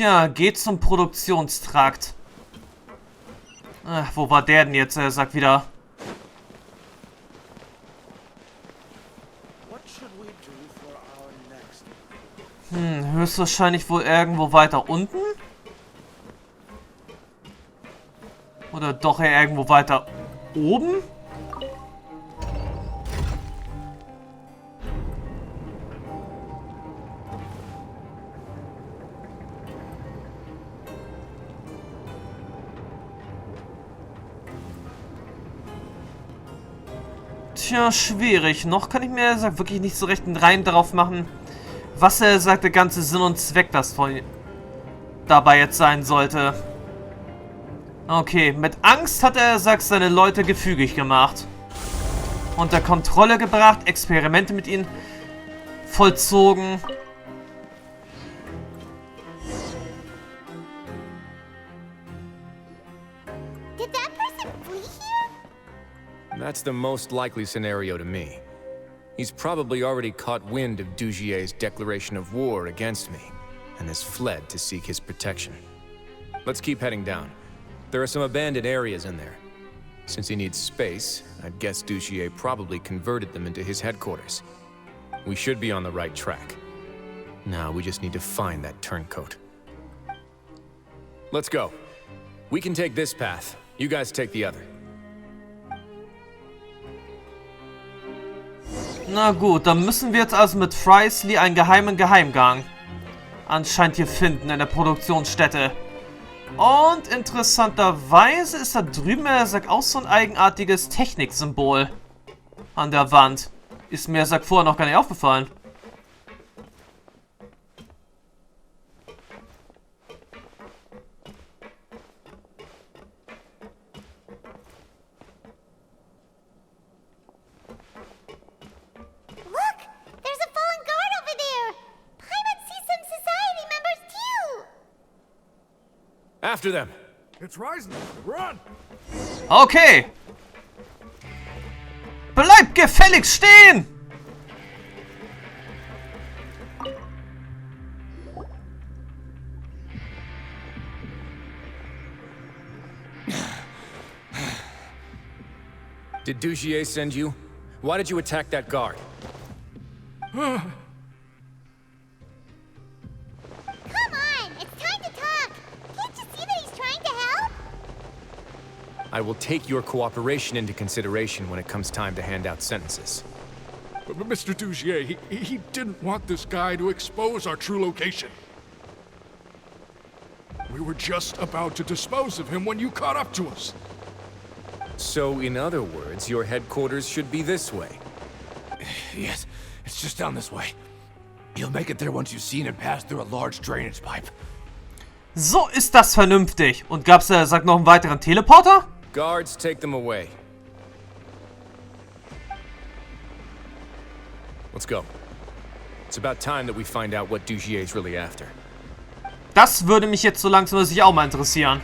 Tja, geht zum Produktionstrakt. Wo war der denn jetzt? Er sagt wieder. Höchstwahrscheinlich wohl irgendwo weiter unten? Oder doch eher irgendwo weiter oben? Tja, schwierig. Noch kann ich mir wirklich nicht so recht einen Reim darauf machen, was er sagt, der ganze Sinn und Zweck das von dabei jetzt sein sollte. Okay, mit Angst hat er, sagt, seine Leute gefügig gemacht. Unter Kontrolle gebracht, Experimente mit ihnen vollzogen. Did that person flee here? That's the most likely scenario to me. He's probably already caught wind of Dugier's declaration of war against me, and has fled to seek his protection. Let's keep heading down. There are some abandoned areas in there. Since he needs space, I'd guess Dugier probably converted them into his headquarters. We should be on the right track. Now we just need to find that turncoat. Let's go. We can take this path. You guys take the other. Na gut, dann müssen wir jetzt also mit Wriothesley einen geheimen Geheimgang anscheinend hier finden in der Produktionsstätte. Und interessanterweise ist da drüben, er sagt, auch so ein eigenartiges Techniksymbol an der Wand. Ist mir, sagt, vorher noch gar nicht aufgefallen. After them. It's rising. Run! Okay. Bleib gefälligst stehen! Did Dugier send you? Why did you attack that guard? I will take your cooperation into consideration when it comes time to hand out sentences. But Mr. Dugier, he didn't want this guy to expose our true location. We were just about to dispose of him when you caught up to us. So, in other words, your headquarters should be this way. Yes, it's just down this way. You'll make it there once you've seen it pass through a large drainage pipe. So ist das vernünftig. Und gab's da, sagt, noch einen weiteren Teleporter? Guards, take them away. Let's go. It's about time that we find out what Dugier's really after. Das würde mich jetzt so langsam sich auch mal interessieren.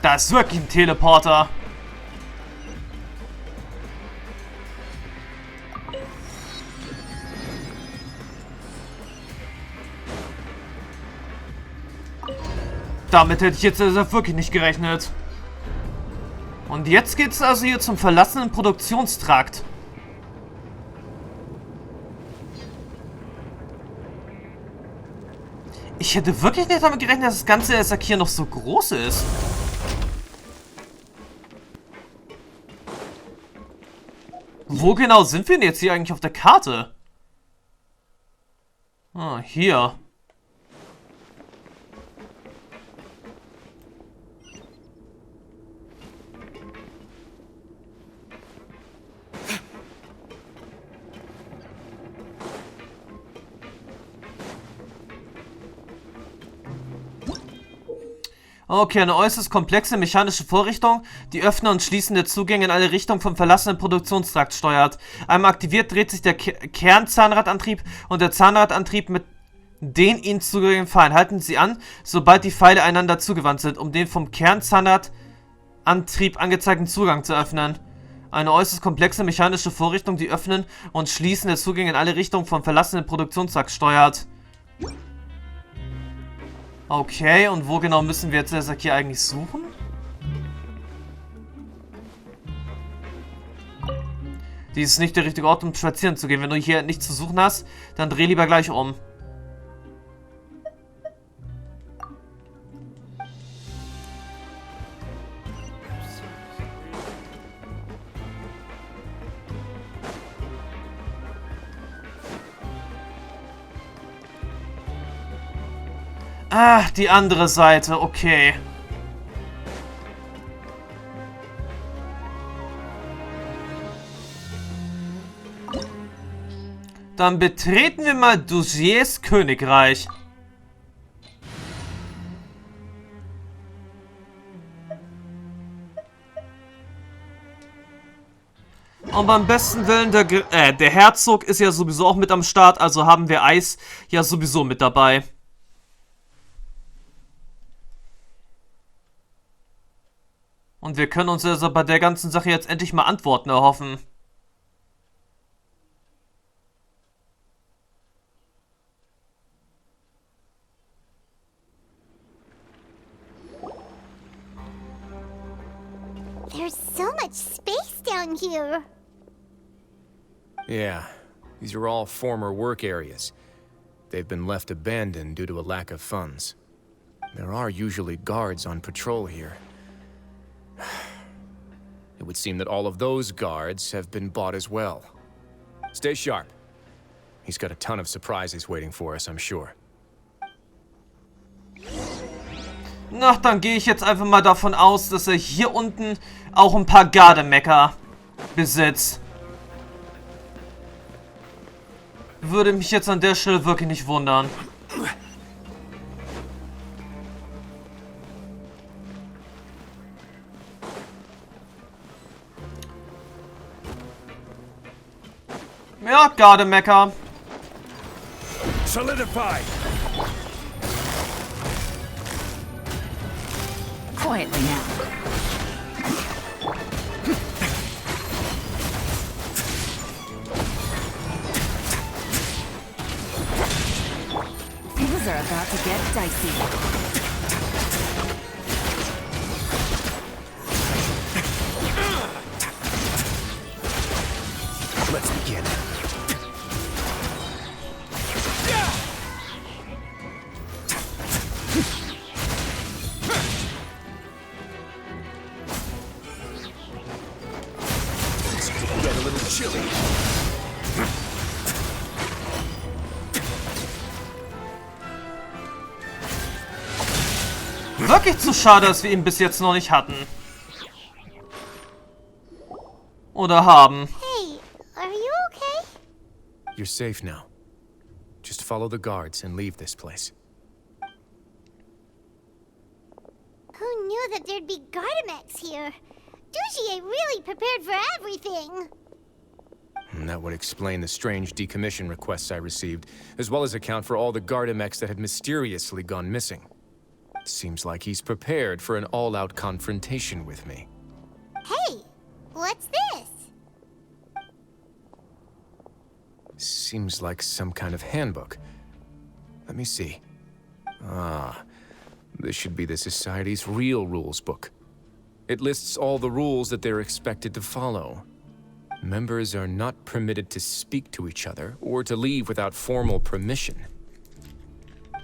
Das ist wirklich ein Teleporter. Damit hätte ich jetzt wirklich nicht gerechnet. Und jetzt geht es also hier zum verlassenen Produktionstrakt. Ich hätte wirklich nicht damit gerechnet, dass das ganze erst hier noch so groß ist. Wo genau sind wir denn jetzt hier eigentlich auf der Karte? Ah, hier. Okay, eine äußerst komplexe mechanische Vorrichtung, die öffnen und schließende Zugänge in alle Richtungen vom verlassenen Produktionstrakt steuert. Einmal aktiviert, dreht sich der Kernzahnradantrieb und der Zahnradantrieb mit den ihnen zugehörigen Pfeilen. Halten Sie an, sobald die Pfeile einander zugewandt sind, um den vom Kernzahnradantrieb angezeigten Zugang zu öffnen. Eine äußerst komplexe mechanische Vorrichtung, die Öffnen und Schließen der Zugänge in alle Richtungen vom verlassenen Produktionssack steuert. Okay, und wo genau müssen wir jetzt der Sack hier eigentlich suchen? Dies ist nicht der richtige Ort, um spazieren zu gehen. Wenn du hier nichts zu suchen hast, dann dreh lieber gleich um. Ah, die andere Seite, okay. Dann betreten wir mal Dugiers Königreich. Und beim besten Willen, der Herzog ist ja sowieso auch mit am Start, also haben wir Eis ja sowieso mit dabei. Und wir können uns also bei der ganzen Sache jetzt endlich mal Antworten erhoffen. There's so much space down here. Yeah, these are all former work areas. They've been left abandoned due to a lack of funds. There are usually guards on patrol here. It would seem that all of those guards have been bought as well. Stay sharp. He's got a ton of surprises waiting for us, I'm sure. Na, dann gehe ich jetzt einfach mal davon aus, dass er hier unten auch ein paar Gardemecker besitzt. Würde mich jetzt an der Stelle wirklich nicht wundern. Ja, Gardemecker. Solidify! Quietly now. Things are about to get dicey. Let's begin. Get a little chilly. Wirklich zu schade, dass wir ihn bis jetzt noch nicht hatten. Oder haben. Hey, are you okay? You're safe now. Just follow the guards and leave this place. Who knew that there'd be Gardamex here? Dugier really prepared for everything. And that would explain the strange decommission requests I received, as well as account for all the Gardamex that had mysteriously gone missing. Seems like he's prepared for an all-out confrontation with me. Hey, what's this? Seems like some kind of handbook. Let me see. Ah, this should be the Society's real rules book. It lists all the rules that they're expected to follow. Members are not permitted to speak to each other or to leave without formal permission.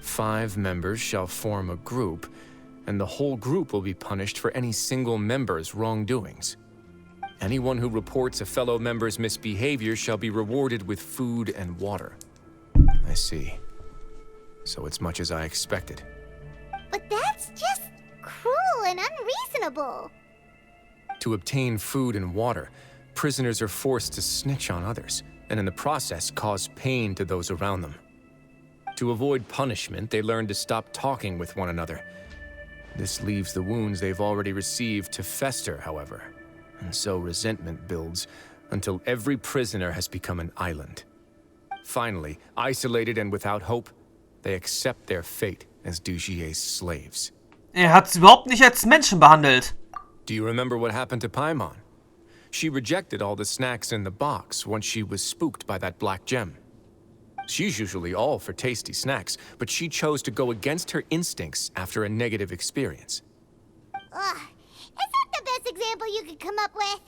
5 members shall form a group, and the whole group will be punished for any single member's wrongdoings. Anyone who reports a fellow member's misbehavior shall be rewarded with food and water. I see. So it's much as I expected. But that's just cruel and unreasonable. To obtain food and water, prisoners are forced to snitch on others, and in the process cause pain to those around them. To avoid punishment, they learn to stop talking with one another. This leaves the wounds they've already received to fester, however, and so resentment builds until every prisoner has become an island. Finally, isolated and without hope, they accept their fate as Dugier's slaves. Er hat sie überhaupt nicht als Menschen behandelt. Do you remember what happened to Paimon? She rejected all the snacks in the box once she was spooked by that black gem. She's usually all for tasty snacks, but she chose to go against her instincts after a negative experience. Ugh, is that the best example you could come up with?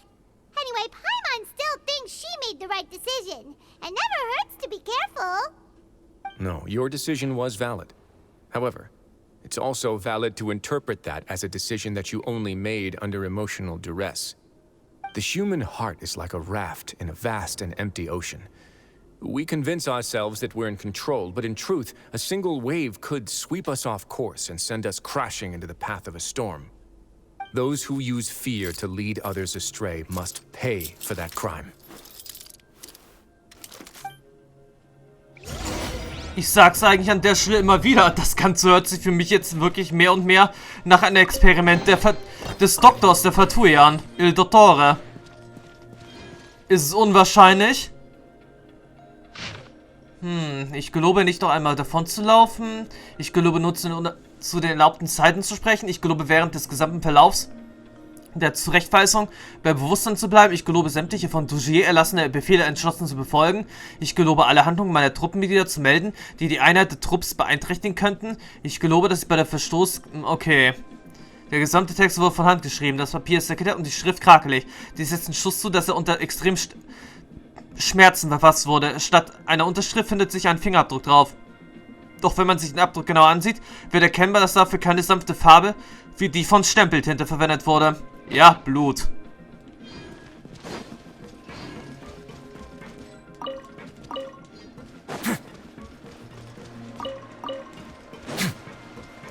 Anyway, Paimon still thinks she made the right decision. It never hurts to be careful. No, your decision was valid. However, it's also valid to interpret that as a decision that you only made under emotional duress. The human heart is like a raft in a vast and empty ocean. We convince ourselves that we're in control, but in truth, a single wave could sweep us off course and send us crashing into the path of a storm. Those who use fear to lead others astray must pay for that crime. Ich sag's eigentlich an der Stelle immer wieder, das Ganze hört sich für mich jetzt wirklich mehr und mehr nach einem Experiment des Doktors der Vertue an. Il Dottore. Ist es unwahrscheinlich? Ich gelobe nicht noch einmal davon zu laufen. Ich gelobe nur zu den erlaubten Zeiten zu sprechen. Ich gelobe während des gesamten Verlaufs der Zurechtweisung bei Bewusstsein zu bleiben. Ich gelobe sämtliche von Dugier erlassene Befehle entschlossen zu befolgen. Ich gelobe alle Handlungen meiner Truppenmitglieder zu melden, die die Einheit des Trupps beeinträchtigen könnten. Ich gelobe, dass ich bei der Verstoß... Okay. Der gesamte Text wurde von Hand geschrieben. Das Papier ist lackiert und die Schrift krakelig. Dies setzt einen Schuss zu, dass er unter extrem Schmerzen verfasst wurde. Statt einer Unterschrift findet sich ein Fingerabdruck drauf. Doch wenn man sich den Abdruck genau ansieht, wird erkennbar, dass dafür keine sanfte Farbe wie die von Stempeltinte verwendet wurde. Ja, Blut.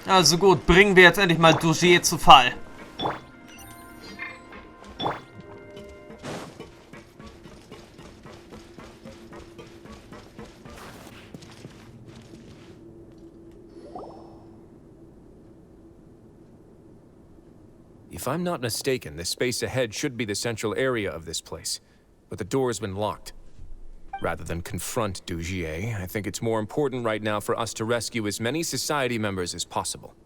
Also gut, bringen wir jetzt endlich mal Dugier zu Fall. If I'm not mistaken, the space ahead should be the central area of this place, but the door has been locked. Rather than confront Dugier, I think it's more important right now for us to rescue as many society members as possible.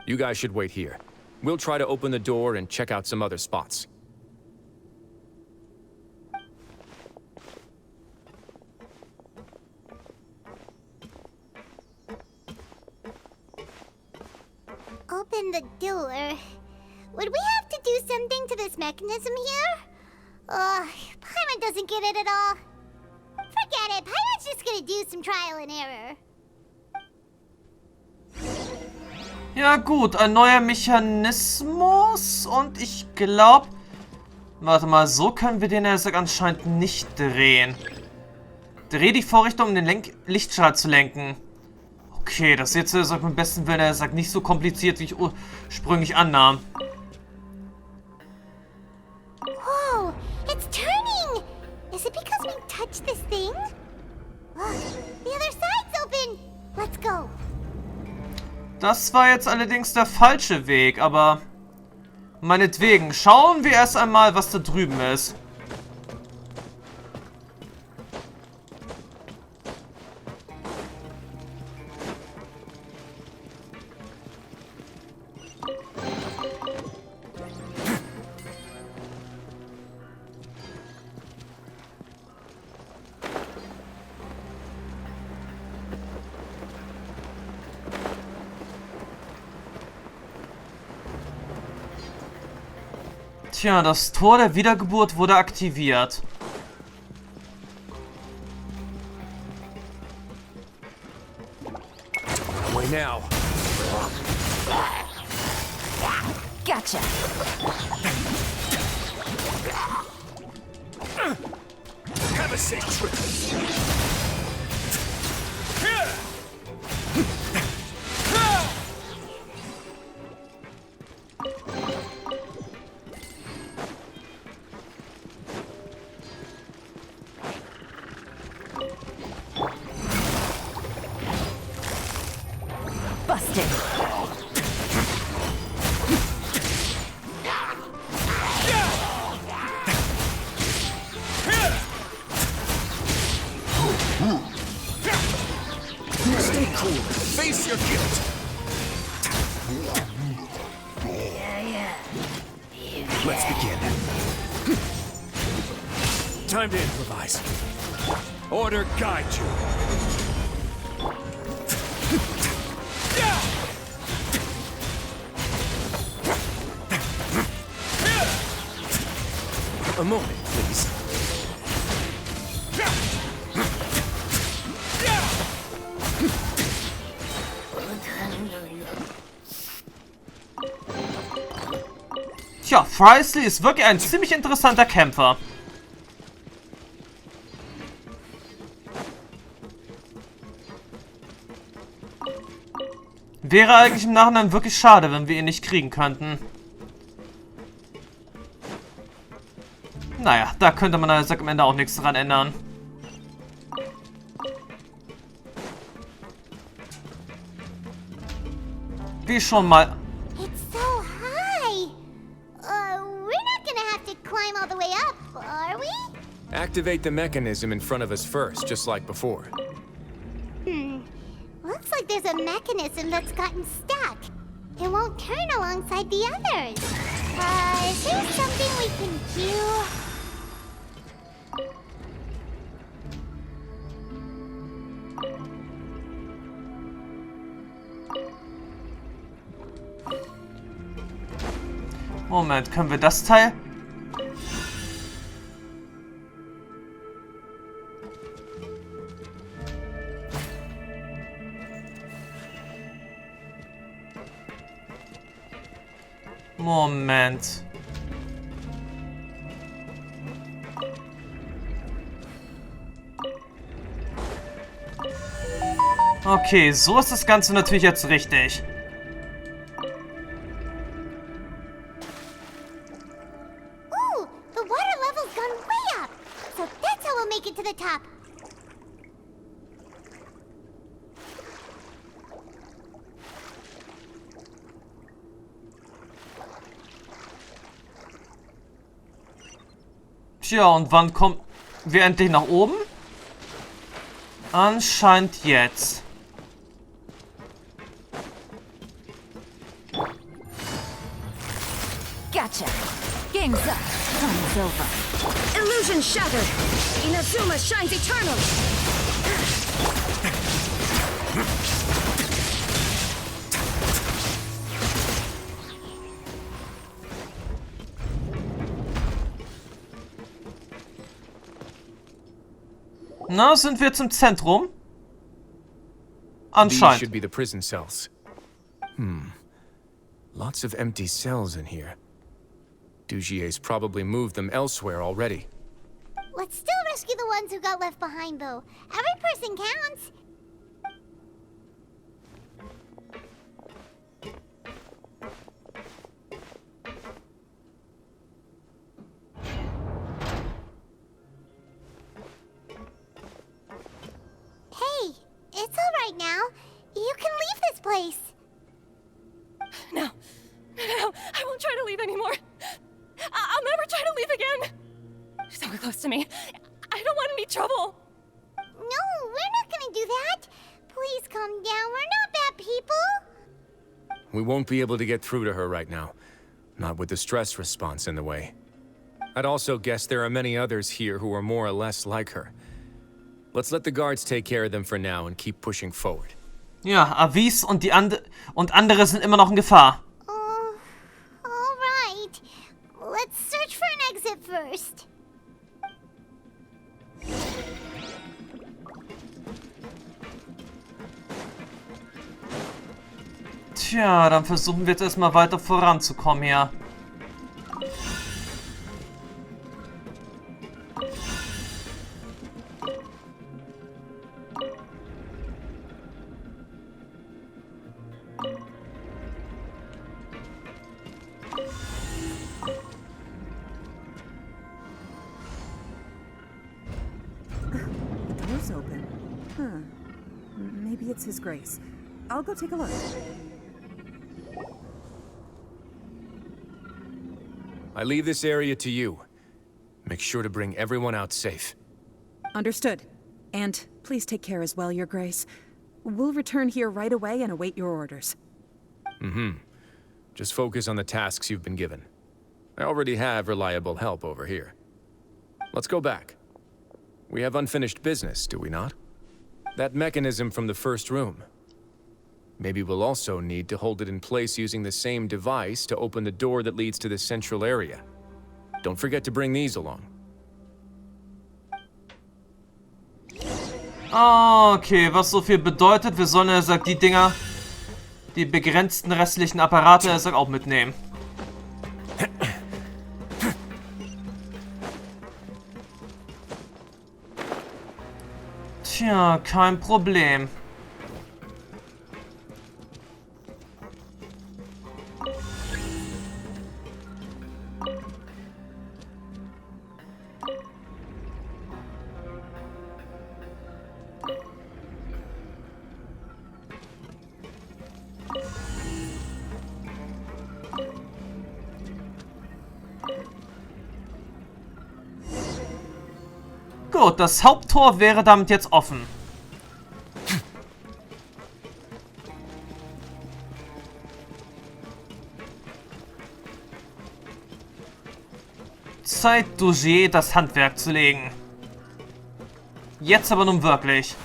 You guys should wait here. We'll try to open the door and check out some other spots. Open the door. Would we have to do something to this mechanism here? Paimon doesn't get it at all. Forget it, Paimon's just gonna do some trial and error. Ja gut, ein neuer Mechanismus und ich glaube... Warte mal, so können wir den anscheinend nicht drehen. Dreh die Vorrichtung, um den Lichtstrahl zu lenken. Okay, das ist jetzt am besten, wenn er nicht so kompliziert, wie ich ursprünglich annahm. Whoa, it's turning! Is it because we touched this thing? Look, the other side's open! Let's go! Das war jetzt allerdings der falsche Weg, aber... Meinetwegen, schauen wir erst einmal, was da drüben ist. Tja, das Tor der Wiedergeburt wurde aktiviert. Way now. Gotcha. Have a safe trip. Busted. Stay cool. Face your guilt. Let's begin. Time to improvise. Order guide you. A moment, please. Tja, Wriothesley ist wirklich ein ziemlich interessanter Kämpfer. Wäre eigentlich im Nachhinein wirklich schade, wenn wir ihn nicht kriegen könnten. Naja, da könnte man also am Ende auch nichts dran ändern. Wie schon mal... It's so high. We're not gonna have to climb all the way up, are we? Activate the mechanism in front of us first, just like before. Looks like there's a mechanism that's gotten stuck. It won't turn alongside the others. Is there something we can do? Moment, können wir das Teil? Moment. Okay, so ist das Ganze natürlich jetzt richtig. Ooh, the water level's gone way up. So that's how we'll make it to the top. Tja, und wann kommen wir endlich nach oben? Anscheinend jetzt. Gotcha. Game's up. Time's over. Illusion shattered. Inazuma shines eternal. Na, sind wir zum Zentrum? These should Anscheinend. be the prison cells. Lots of empty cells in here. Dugier's probably moved them elsewhere already. Let's still rescue the ones who got left behind, though. Every person counts. Hey, it's all right now. You can leave this place. No, I won't try to leave anymore. I'll never try to leave again. So close to me. I don't want any trouble. No, we're not gonna do that. Please calm down. We're not bad people. We won't be able to get through to her right now. Not with the stress response in the way. I'd also guess there are many others here who are more or less like her. Let's let the guards take care of them for now and keep pushing forward. Ja, Avis und die andere sind immer noch in Gefahr. All right. Let's search for an exit first. Tja, dann versuchen wir jetzt erstmal weiter voranzukommen hier. The door's open. Huh. Maybe it's His Grace. I'll go take a look. I leave this area to you. Make sure to bring everyone out safe. Understood. And please take care as well, Your Grace. We'll return here right away and await your orders. Just focus on the tasks you've been given. I already have reliable help over here. Let's go back. We have unfinished business, do we not? That mechanism from the first room. Maybe we'll also need to hold it in place using the same device to open the door that leads to the central area. Don't forget to bring these along. Okay, was so viel bedeutet, wir sollen, er sagt, die Dinger, die begrenzten restlichen Apparate, er sagt, auch mitnehmen. Tja, kein Problem. Gut, das Haupttor wäre damit jetzt offen. Zeit, Dugier das Handwerk zu legen. Jetzt aber nun wirklich.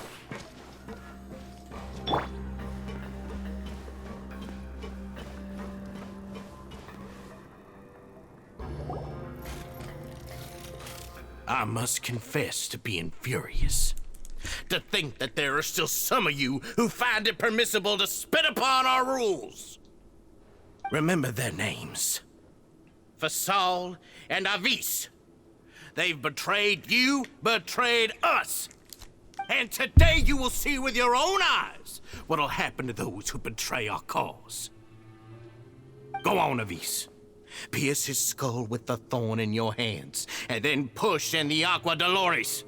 I must confess to being furious. To think that there are still some of you who find it permissible to spit upon our rules. Remember their names. Fasal and Avis. They've betrayed you, betrayed us. And today you will see with your own eyes what'll happen to those who betray our cause. Go on, Avis. Pierce his skull with the thorn in your hands, and then push in the Aqua Dolores.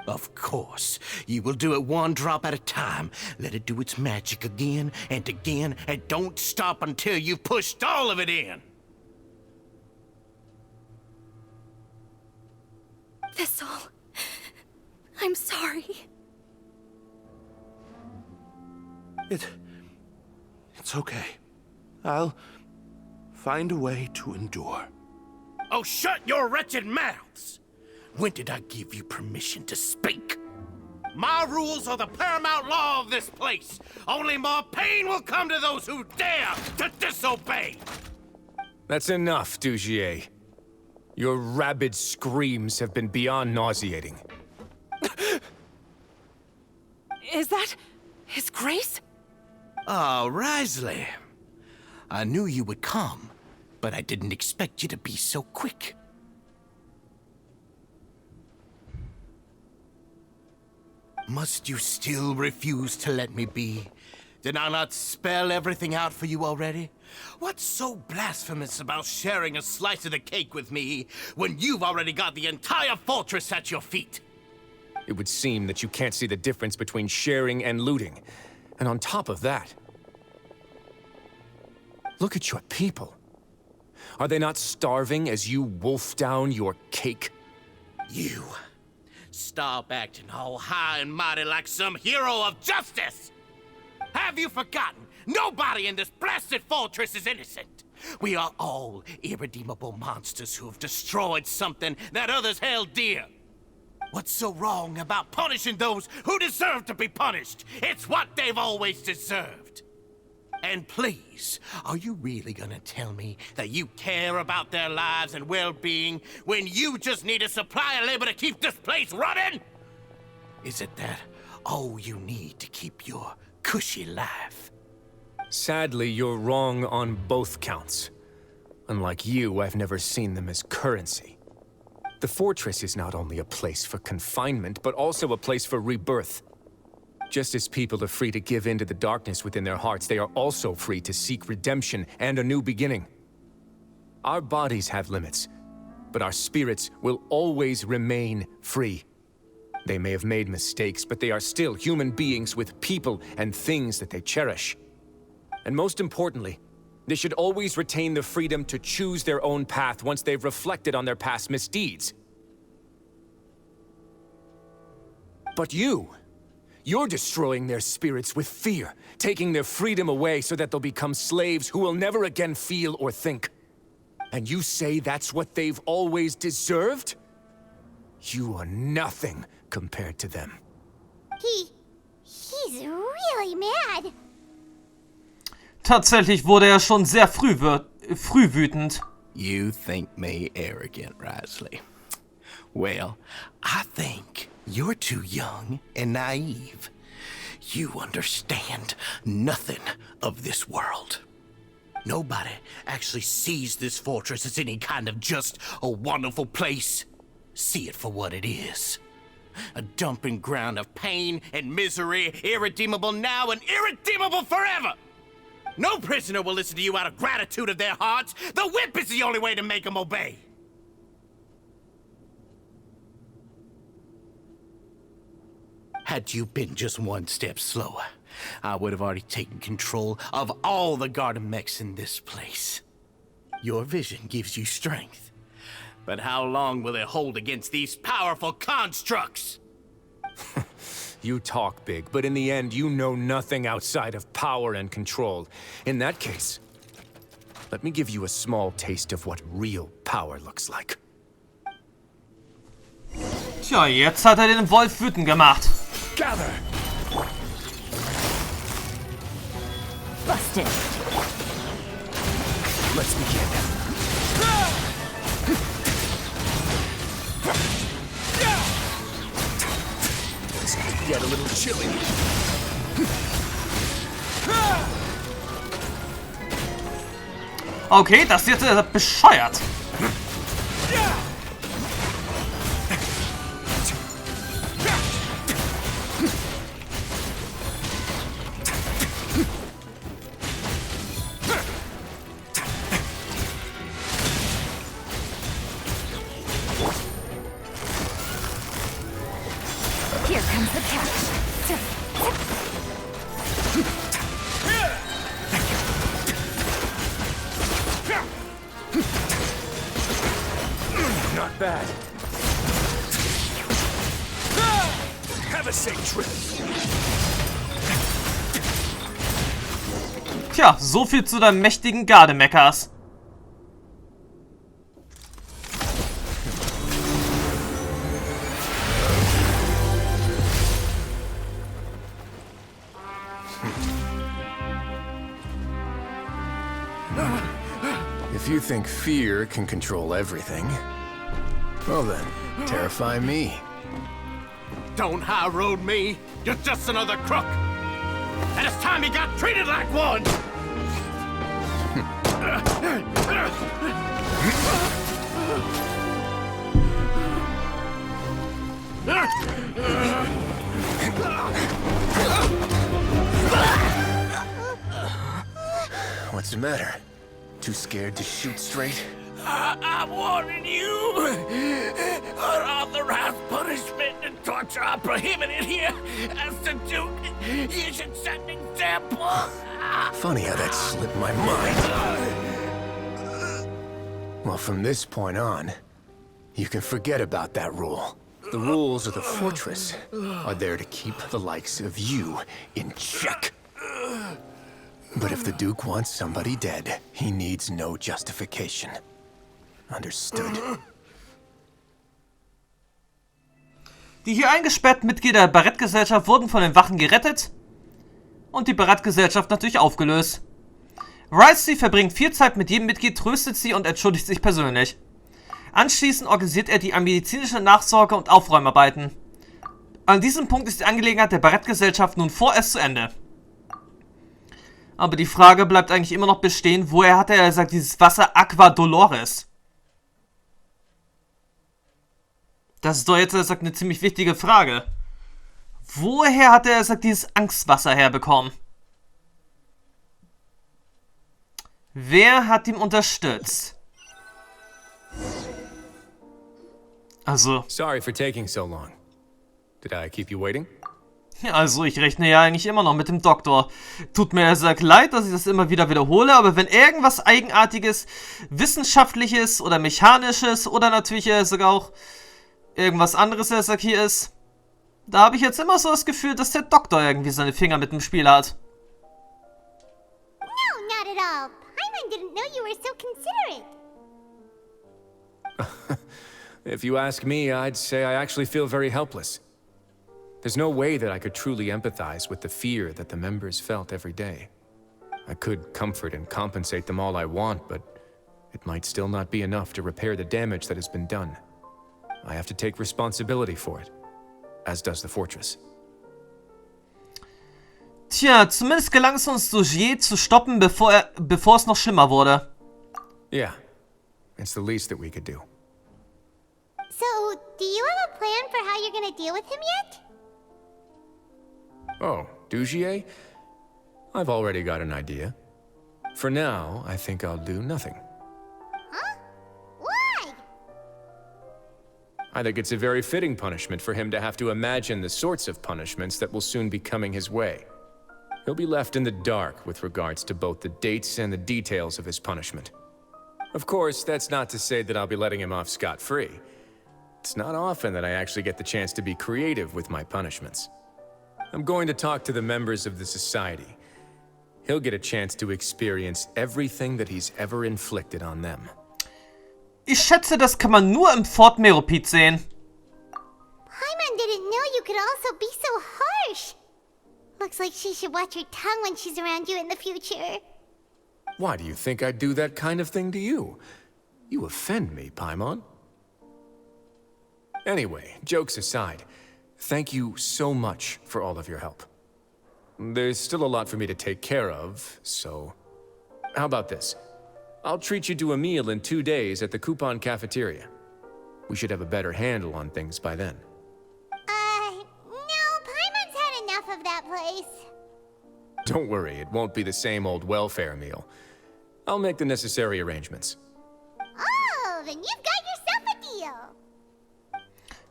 Of course, you will do it one drop at a time. Let it do its magic again, and don't stop until you've pushed all of it in. Thistle, I'm sorry. It's okay. I'll find a way to endure. Oh, shut your wretched mouths! When did I give you permission to speak? My rules are the paramount law of this place. Only more pain will come to those who dare to disobey. That's enough, Dugier. Your rabid screams have been beyond nauseating. Is that His Grace? Oh, Wriothesley. I knew you would come, but I didn't expect you to be so quick. Must you still refuse to let me be? Did I not spell everything out for you already? What's so blasphemous about sharing a slice of the cake with me when you've already got the entire fortress at your feet? It would seem that you can't see the difference between sharing and looting. And on top of that, look at your people. Are they not starving as you wolf down your cake? You stop acting all high and mighty like some hero of justice! Have you forgotten? Nobody in this blasted fortress is innocent. We are all irredeemable monsters who have destroyed something that others held dear. What's so wrong about punishing those who deserve to be punished? It's what they've always deserved. And please, are you really gonna tell me that you care about their lives and well-being when you just need a supply of labor to keep this place running? Is it that all you need to keep your cushy life? Sadly, you're wrong on both counts. Unlike you, I've never seen them as currency. The fortress is not only a place for confinement, but also a place for rebirth. Just as people are free to give in to the darkness within their hearts, they are also free to seek redemption and a new beginning. Our bodies have limits, but our spirits will always remain free. They may have made mistakes, but they are still human beings with people and things that they cherish. And most importantly, they should always retain the freedom to choose their own path once they've reflected on their past misdeeds. But you You're destroying their spirits with fear, taking their freedom away so that they'll become slaves who will never again feel or think. And you say that's what they've always deserved? You are nothing compared to them. He's really mad. Tatsächlich wurde er schon sehr früh wütend. You think me arrogant, Wriothesley? Well, I think you're too young and naive. You understand nothing of this world. Nobody actually sees this fortress as any kind of just a wonderful place. See it for what it is. A dumping ground of pain and misery, irredeemable now and irredeemable forever! No prisoner will listen to you out of gratitude of their hearts. The whip is the only way to make them obey. Had you been just one step slower, I would have already taken control of all the garden mechs in this place. Your vision gives you strength. But how long will it hold against these powerful constructs? You talk big, but in the end, you know nothing outside of power and control. In that case, let me give you a small taste of what real power looks like. Tja, jetzt hat er den Wolf wütend gemacht. Gather! Busted. Let's begin. This could get a little chilly. Okay, das jetzt ist bescheuert. Here comes the catch. Not bad. Have a safe trip. Tja, so viel zu deinem mächtigen Gardemeckers. If you think fear can control everything, well then, terrify me. Don't high road me. You're just another crook. And it's time you got treated like one. What's the matter? Too scared to shoot straight? I'm warning you. Unauthorized punishment and torture are prohibited here. As the Duke, you should set an example. Funny how that slipped my mind. Well, from this point on, you can forget about that rule. The rules of the fortress are there to keep the likes of you in check. But if the Duke wants somebody dead, he needs no justification. Understood. Die hier eingesperrten Mitglieder der Barettgesellschaft wurden von den Wachen gerettet und die Barettgesellschaft natürlich aufgelöst. Wriothesley verbringt viel Zeit mit jedem Mitglied, tröstet sie und entschuldigt sich persönlich. Anschließend organisiert er die medizinische Nachsorge und Aufräumarbeiten. An diesem Punkt ist die Angelegenheit der Barettgesellschaft nun vorerst zu Ende. Aber die Frage bleibt eigentlich immer noch bestehen, woher hat er gesagt, dieses Wasser Aqua Dolores? Das ist doch jetzt sagt, eine ziemlich wichtige Frage. Woher hat er sagt, dieses Angstwasser herbekommen? Wer hat ihm unterstützt? Also. Sorry for taking so long. Did I keep you waiting? Also, ich rechne ja eigentlich immer noch mit dem Doktor. Tut mir sehr leid, dass ich das immer wieder wiederhole, aber wenn irgendwas Eigenartiges, Wissenschaftliches oder Mechanisches oder natürlich sogar auch irgendwas anderes hier ist, Da habe ich jetzt immer so das Gefühl, dass der Doktor irgendwie seine Finger mit dem Spiel hat. No, not at all. Paimon didn't know you were so considerate. If you ask me, I'd say I actually feel very helpless. There's no way that I could truly empathize with the fear that the members felt every day. I could comfort and compensate them all I want, but it might still not be enough to repair the damage that has been done. I have to take responsibility for it, as does the fortress. Tja, zumindest gelang es uns, Dugier zu stoppen, bevor es noch schlimmer wurde. Yeah, it's the least that we could do. So, do you have a plan for how you're gonna deal with him yet? Oh, Dugier? I've already got an idea. For now, I think I'll do nothing. Huh? Why? I think it's a very fitting punishment for him to have to imagine the sorts of punishments that will soon be coming his way. He'll be left in the dark with regards to both the dates and the details of his punishment. Of course, that's not to say that I'll be letting him off scot-free. It's not often that I actually get the chance to be creative with my punishments. I'm going to talk to the members of the society. He'll get a chance to experience everything that he's ever inflicted on them. Ich schätze, das kann man nur im Fort Meropid sehen. Paimon didn't know you could also be so harsh. Looks like she should watch her tongue when she's around you in the future. Why do you think I'd do that kind of thing to you? You offend me, Paimon. Anyway, jokes aside, thank you so much for all of your help. There's still a lot for me to take care of, so... How about this? I'll treat you to a meal in 2 days at the Coupon Cafeteria. We should have a better handle on things by then. No, Paimon's had enough of that place. Don't worry, it won't be the same old welfare meal. I'll make the necessary arrangements. Oh, then you've got yourself a deal.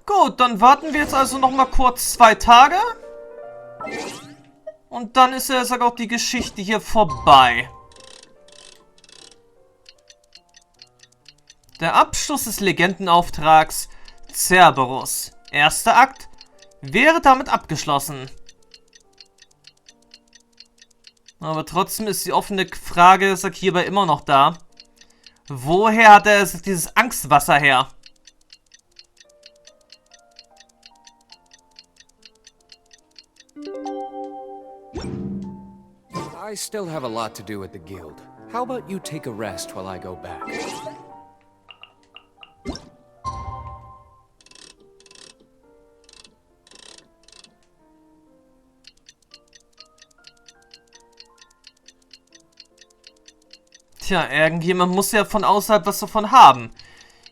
Gut, dann warten wir jetzt also noch mal kurz 2 Tage. Und dann ist ja, sag auch, die Geschichte hier vorbei. Der Abschluss des Legendenauftrags Cerberus. Erster Akt wäre damit abgeschlossen. Aber trotzdem ist die offene Frage, sag hierbei immer noch da. Woher hat er dieses Angstwasser her? I still have a lot to do at the guild. How about you take a rest while I go back? Tja, irgendjemand muss ja von außerhalb was davon haben,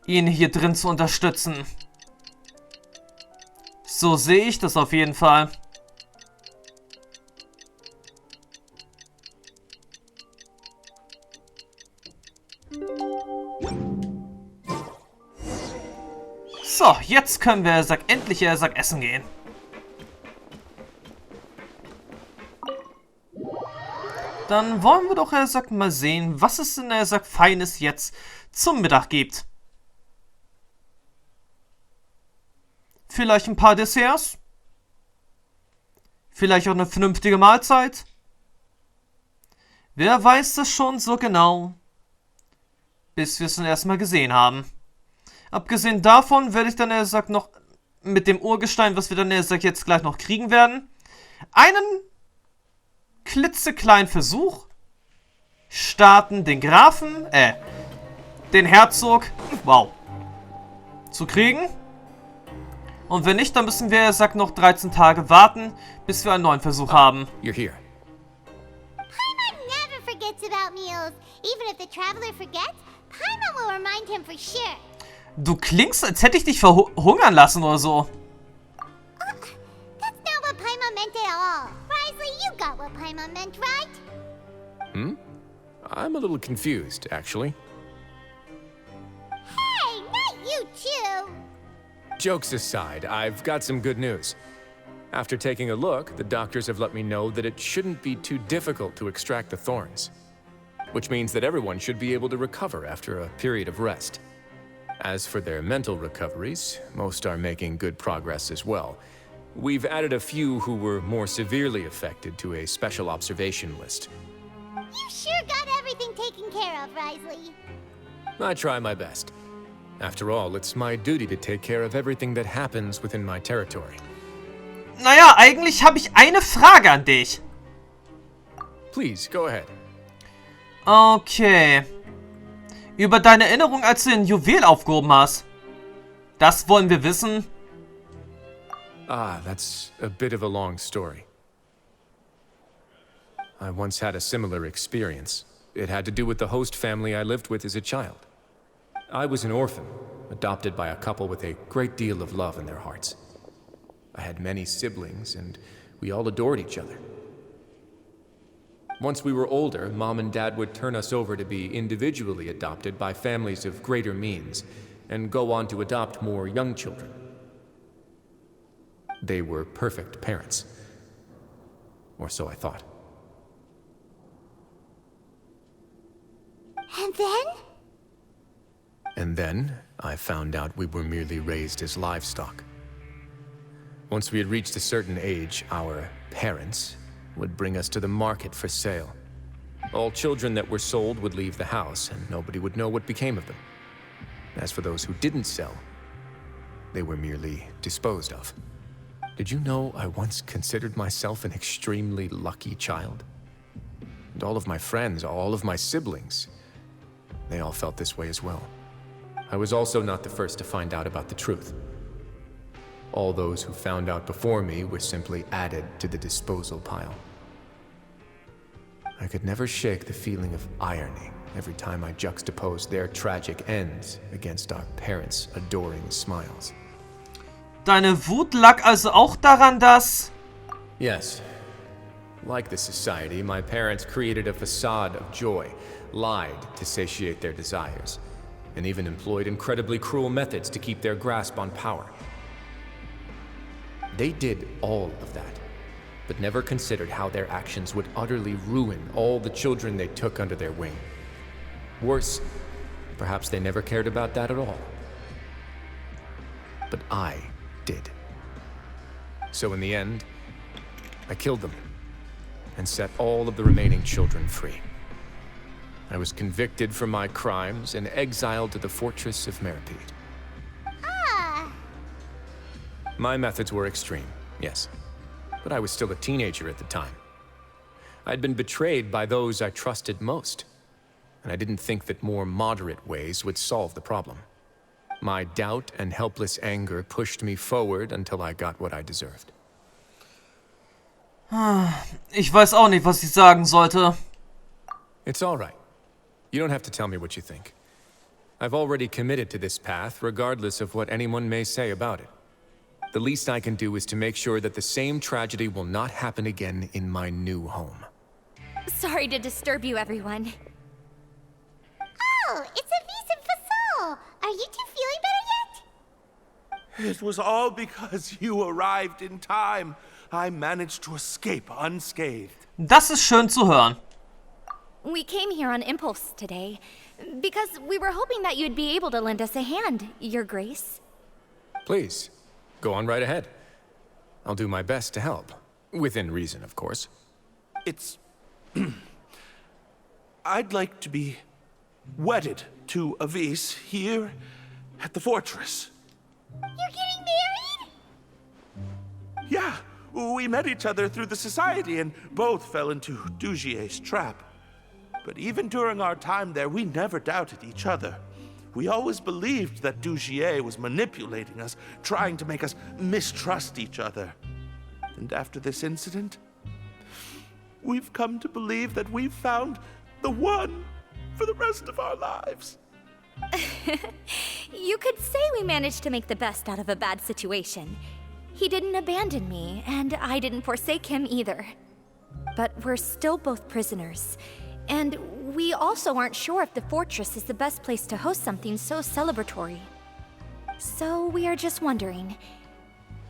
ihn hier drin zu unterstützen. So sehe ich das auf jeden Fall. So, jetzt können wir, endlich essen gehen. Dann wollen wir doch, mal sehen, was es in Feines jetzt zum Mittag gibt. Vielleicht ein paar Desserts? Vielleicht auch eine vernünftige Mahlzeit? Wer weiß das schon so genau, bis wir es dann erstmal gesehen haben. Abgesehen davon werde ich dann, noch mit dem Urgestein, was wir dann, jetzt gleich noch kriegen werden, einen klitzekleinen Versuch starten, den Grafen, den Herzog, wow, zu kriegen. Und wenn nicht, dann müssen wir, noch 13 Tage warten, bis wir einen neuen Versuch haben. You're here. Paimon never forgets about meals. Even if the traveler forgets, Paimon will remind him for sure. Du klingst, als hätte ich dich verhungern lassen oder so. That's not what Paimon meant at all. Wriothesley, you got what Paimon meant, right? I'm a little confused, actually. Hey, not you too. Jokes aside, I've got some good news. After taking a look, the doctors have let me know that it shouldn't be too difficult to extract the thorns. Which means that everyone should be able to recover after a period of rest. As for their mental recoveries, most are making good progress as well. We've added a few who were more severely affected to a special observation list. You sure got everything taken care of, Wriothesley. I try my best. After all, it's my duty to take care of everything that happens within my territory. Naja, eigentlich habe ich eine Frage an dich. Please, go ahead. Okay. Über deine Erinnerung, als du den Juwel aufgehoben hast. Das wollen wir wissen. Ah, that's a bit of a long story. I once had a similar experience. It had to do with the host family I lived with as a child. I was an orphan, adopted by a couple with a great deal of love in their hearts. I had many siblings, and we all adored each other. Once we were older, Mom and Dad would turn us over to be individually adopted by families of greater means, and go on to adopt more young children. They were perfect parents. Or so I thought. And then? And then, I found out we were merely raised as livestock. Once we had reached a certain age, our parents would bring us to the market for sale. All children that were sold would leave the house, and nobody would know what became of them. As for those who didn't sell, they were merely disposed of. Did you know I once considered myself an extremely lucky child? And all of my friends, all of my siblings, they all felt this way as well. I was also not the first to find out about the truth. All those who found out before me were simply added to the disposal pile. I could never shake the feeling of irony every time I juxtaposed their tragic ends against our parents' adoring smiles. Deine Wut lag also auch daran, dass... Yes. Like the society, my parents created a facade of joy, lied to satiate their desires, and even employed incredibly cruel methods to keep their grasp on power. They did all of that, but never considered how their actions would utterly ruin all the children they took under their wing. Worse, perhaps they never cared about that at all. But I did. So in the end, I killed them and set all of the remaining children free. I was convicted for my crimes and exiled to the fortress of Meripede. Ah. My methods were extreme, yes, but I was still a teenager at the time. I'd been betrayed by those I trusted most, and I didn't think that more moderate ways would solve the problem. My doubt and helpless anger pushed me forward until I got what I deserved. Ich weiß auch nicht, was ich sagen sollte. It's all right. You don't have to tell me what you think. I've already committed to this path, regardless of what anyone may say about it. The least I can do is to make sure that the same tragedy will not happen again in my new home. Sorry to disturb you, everyone. Oh, it's a Visa Fasol. Are you two feeling better yet? It was all because you arrived in time. I managed to escape unscathed. Das ist schön zu hören. We came here on impulse today, because we were hoping that you'd be able to lend us a hand, Your Grace. Please, go on right ahead. I'll do my best to help. Within reason, of course. It's... I'd like to be wedded to Avis here at the fortress. You're getting married? Yeah, we met each other through the society and both fell into Dugier's trap. But even during our time there, we never doubted each other. We always believed that Dugier was manipulating us, trying to make us mistrust each other. And after this incident, we've come to believe that we've found the one for the rest of our lives. You could say we managed to make the best out of a bad situation. He didn't abandon me, and I didn't forsake him either. But we're still both prisoners. And we also aren't sure if the fortress is the best place to host something so celebratory. So we are just wondering,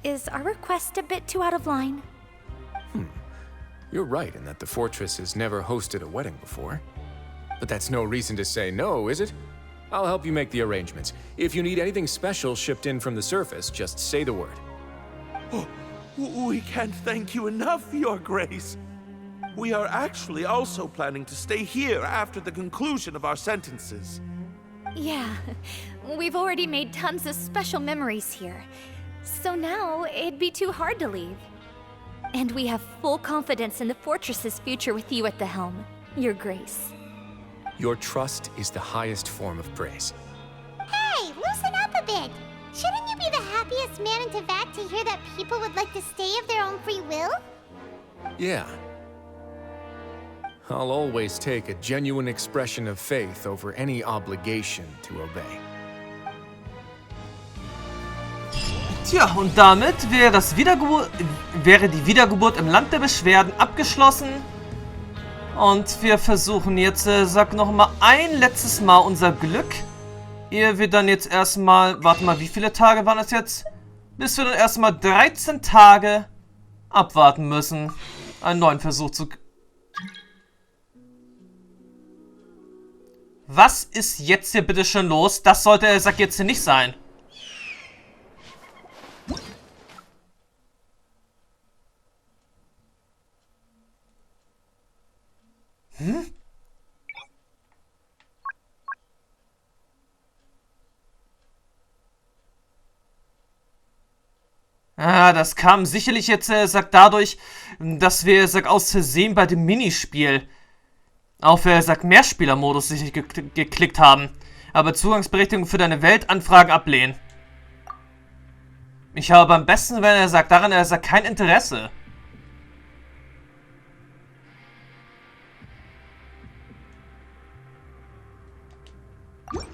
is our request a bit too out of line? You're right in that the fortress has never hosted a wedding before. But that's no reason to say no, is it? I'll help you make the arrangements. If you need anything special shipped in from the surface, just say the word. Oh, We can't thank you enough, Your Grace. We are actually also planning to stay here after the conclusion of our sentences. Yeah, we've already made tons of special memories here. So now, it'd be too hard to leave. And we have full confidence in the fortress's future with you at the helm, Your Grace. Your trust is the highest form of praise. Hey, loosen up a bit. Shouldn't you be the happiest man in Teyvat to hear that people would like to stay of their own free will? Yeah. I'll always take a genuine expression of faith over any obligation to obey. Tja, und damit wäre die Wiedergeburt im Land der Beschwerden abgeschlossen. Und wir versuchen jetzt, sag noch mal ein letztes Mal unser Glück. Ehe wir dann jetzt erstmal, warte mal, wie viele Tage waren es jetzt? Bis wir dann erstmal 13 Tage abwarten müssen, einen neuen Versuch zu... Was ist jetzt hier bitte schon los? Das sollte der Sack jetzt hier nicht sein. Ah, das kam sicherlich jetzt, sagt dadurch, dass wir, sagt aus Versehen bei dem Minispiel auf, sagt Mehrspieler-Modus sich geklickt haben. Aber Zugangsberechtigung für deine Weltanfragen ablehnen. Ich habe am besten, wenn er sagt, daran er sagt kein Interesse.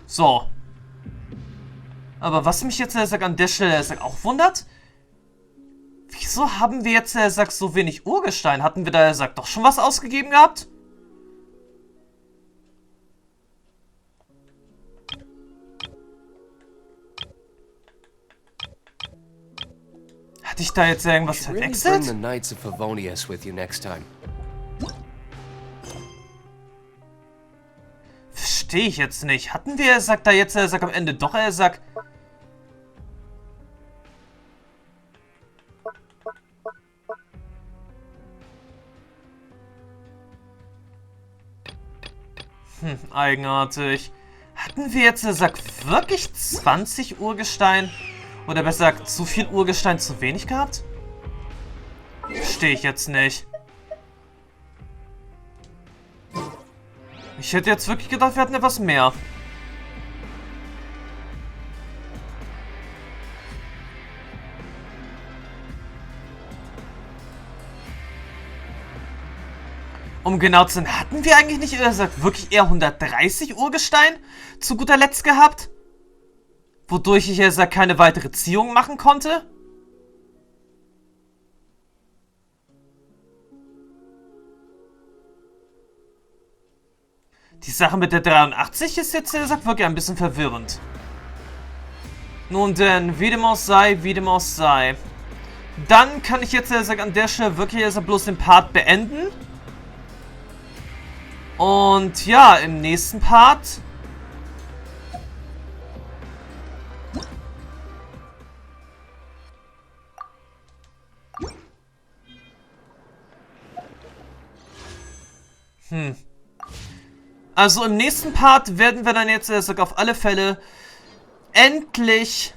So. Aber was mich jetzt, sagt an der Stelle, sagt auch wundert. Wieso haben wir jetzt, sagt so wenig Urgestein? Hatten wir da, sagt doch schon was ausgegeben gehabt? Hatte ich da jetzt irgendwas verwechselt? Verstehe ich jetzt nicht. Hatten wir, sagt da jetzt, sagt am Ende doch, sagt... Eigenartig. Hatten wir jetzt, sagt wirklich 20 Urgestein? Oder besser gesagt, zu viel Urgestein zu wenig gehabt? Verstehe ich jetzt nicht. Ich hätte jetzt wirklich gedacht, wir hatten etwas mehr. Um genau zu sein, hatten wir eigentlich nicht wirklich eher 130 Urgestein zu guter Letzt gehabt? Wodurch ich keine weitere Ziehung machen konnte? Die Sache mit der 83 ist jetzt wirklich ein bisschen verwirrend. Nun denn, wie dem auch sei, wie dem auch sei. Dann kann ich jetzt an der Stelle wirklich bloß den Part beenden. Und ja, im nächsten Part also im nächsten Part werden wir dann jetzt auf alle Fälle endlich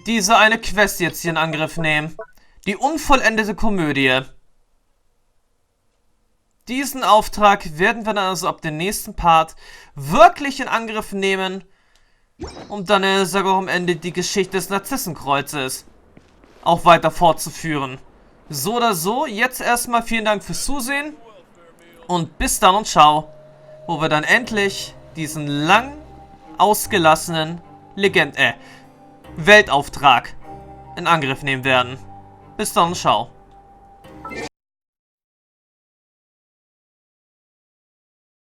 diese eine Quest jetzt hier in Angriff nehmen. Die unvollendete Komödie. Diesen Auftrag werden wir dann also ab dem nächsten Part wirklich in Angriff nehmen, um dann, auch am Ende die Geschichte des Narzissenkreuzes auch weiter fortzuführen. So oder so, jetzt erstmal vielen Dank fürs Zusehen und bis dann und ciao, wo wir dann endlich diesen lang ausgelassenen Weltauftrag in Angriff nehmen werden. Bis dann und ciao.